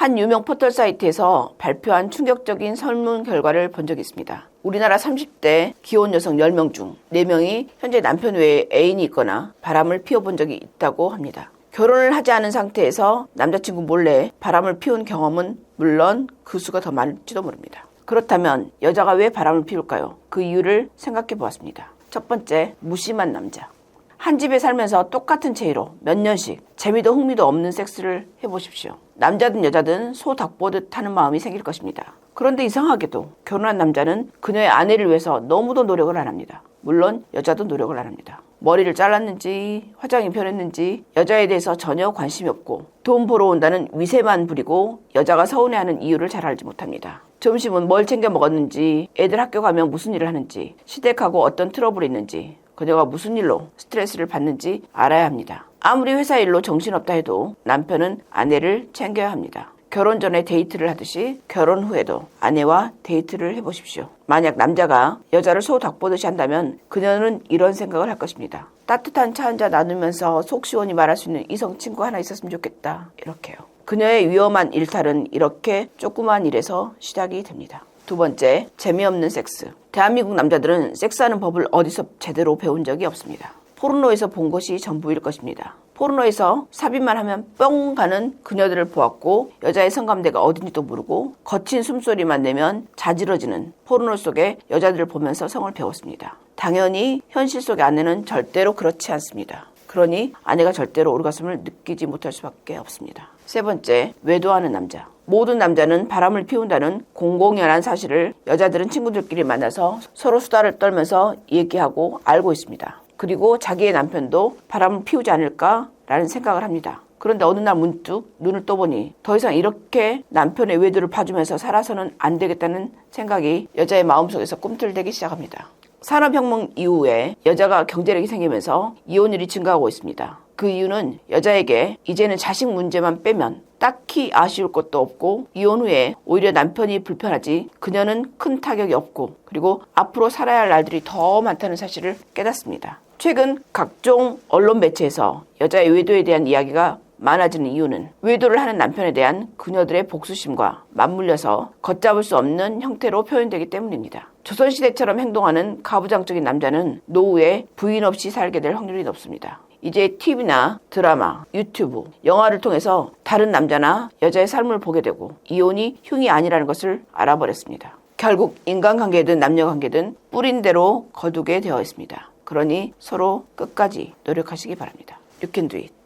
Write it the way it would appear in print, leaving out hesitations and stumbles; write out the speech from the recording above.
한 유명 포털 사이트에서 발표한 충격적인 설문 결과를 본 적이 있습니다. 우리나라 30대 기혼 여성 10명 중 4명이 현재 남편 외에 애인이 있거나 바람을 피워본 적이 있다고 합니다. 결혼을 하지 않은 상태에서 남자친구 몰래 바람을 피운 경험은 물론 그 수가 더 많을지도 모릅니다. 그렇다면 여자가 왜 바람을 피울까요? 그 이유를 생각해 보았습니다. 첫 번째, 무심한 남자. 한 집에 살면서 똑같은 체위로 몇 년씩 재미도 흥미도 없는 섹스를 해보십시오. 남자든 여자든 소 닭보듯 하는 마음이 생길 것입니다. 그런데 이상하게도 결혼한 남자는 그녀의 아내를 위해서 너무도 노력을 안 합니다. 물론 여자도 노력을 안 합니다. 머리를 잘랐는지 화장이 변했는지 여자에 대해서 전혀 관심이 없고 돈 벌어 온다는 위세만 부리고 여자가 서운해하는 이유를 잘 알지 못합니다. 점심은 뭘 챙겨 먹었는지, 애들 학교 가면 무슨 일을 하는지, 시댁하고 어떤 트러블이 있는지, 그녀가 무슨 일로 스트레스를 받는지 알아야 합니다. 아무리 회사 일로 정신없다 해도 남편은 아내를 챙겨야 합니다. 결혼 전에 데이트를 하듯이 결혼 후에도 아내와 데이트를 해보십시오. 만약 남자가 여자를 소 닭보듯이 한다면 그녀는 이런 생각을 할 것입니다. 따뜻한 차 한잔 나누면서 속 시원히 말할 수 있는 이성 친구 하나 있었으면 좋겠다. 이렇게요. 그녀의 위험한 일탈은 이렇게 조그만 일에서 시작이 됩니다. 두 번째, 재미없는 섹스. 대한민국 남자들은 섹스하는 법을 어디서 제대로 배운 적이 없습니다. 포르노에서 본 것이 전부일 것입니다. 포르노에서 삽입만 하면 뿅 가는 그녀들을 보았고 여자의 성감대가 어딘지도 모르고 거친 숨소리만 내면 자지러지는 포르노 속의 여자들을 보면서 성을 배웠습니다. 당연히 현실 속의 아내는 절대로 그렇지 않습니다. 그러니 아내가 절대로 오르가슴을 느끼지 못할 수밖에 없습니다. 세 번째, 외도하는 남자. 모든 남자는 바람을 피운다는 공공연한 사실을 여자들은 친구들끼리 만나서 서로 수다를 떨면서 얘기하고 알고 있습니다. 그리고 자기의 남편도 바람을 피우지 않을까라는 생각을 합니다. 그런데 어느 날 문득 눈을 떠보니 더 이상 이렇게 남편의 외도를 봐주면서 살아서는 안 되겠다는 생각이 여자의 마음속에서 꿈틀대기 시작합니다. 산업혁명 이후에 여자가 경제력이 생기면서 이혼율이 증가하고 있습니다. 그 이유는 여자에게 이제는 자식 문제만 빼면 딱히 아쉬울 것도 없고 이혼 후에 오히려 남편이 불편하지 그녀는 큰 타격이 없고 그리고 앞으로 살아야 할 날들이 더 많다는 사실을 깨닫습니다. 최근 각종 언론 매체에서 여자의 외도에 대한 이야기가 많아지는 이유는 외도를 하는 남편에 대한 그녀들의 복수심과 맞물려서 걷잡을 수 없는 형태로 표현되기 때문입니다. 조선시대처럼 행동하는 가부장적인 남자는 노후에 부인 없이 살게 될 확률이 높습니다. 이제 TV나 드라마, 유튜브, 영화를 통해서 다른 남자나 여자의 삶을 보게 되고 이혼이 흉이 아니라는 것을 알아버렸습니다. 결국 인간관계든 남녀관계든 뿌린 대로 거두게 되어 있습니다. 그러니 서로 끝까지 노력하시기 바랍니다. You can do it.